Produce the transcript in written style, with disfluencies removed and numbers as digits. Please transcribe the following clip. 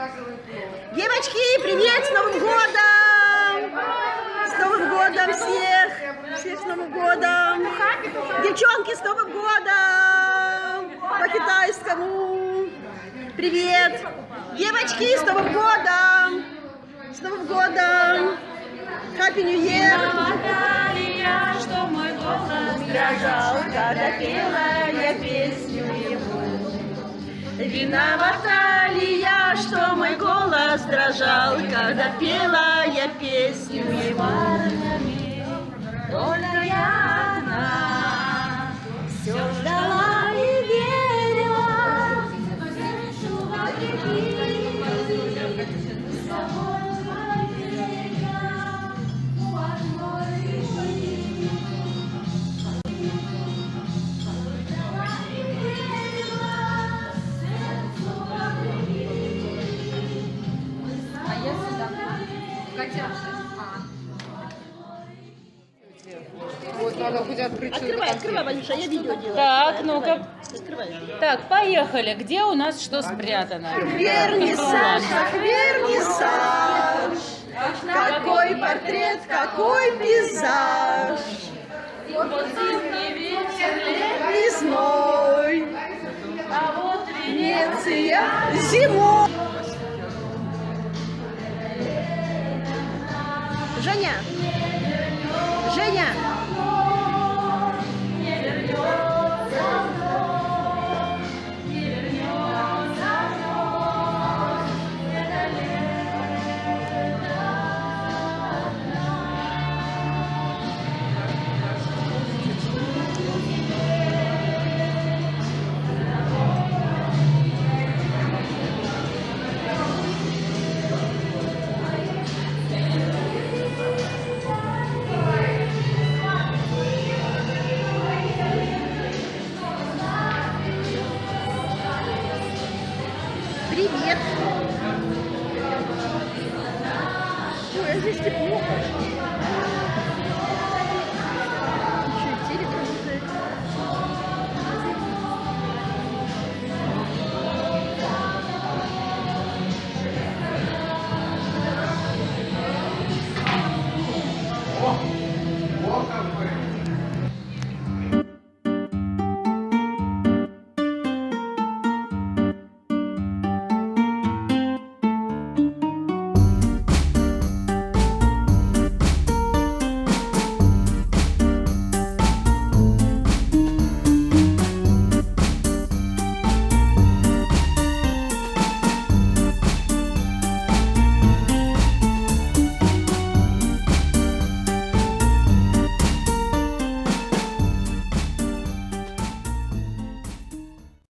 Девочки, привет, с Новым годом! С Новым годом всех! Всех с Новым годом! Девчонки, с Новым годом! По-китайскому! Привет! Девочки, с Новым годом! С Новым годом! Happy New Year! Я, что мой голос дрожал, когда пела я песню ему. Виновата ли я, что мой голос дрожал, когда пела я песню ему? Только я одна все ждала и верила. Вот, надо хоть открыть. Открывай, Ванюша, я видео делаю. Так, ну-ка. Открывай. Так, поехали. Где у нас что спрятано? Вернисаж, вернисаж. Какой портрет, какой пейзаж. Весной, А вот Венеция зимой. Женя, Женя. Привет. Ой, а здесь тепло.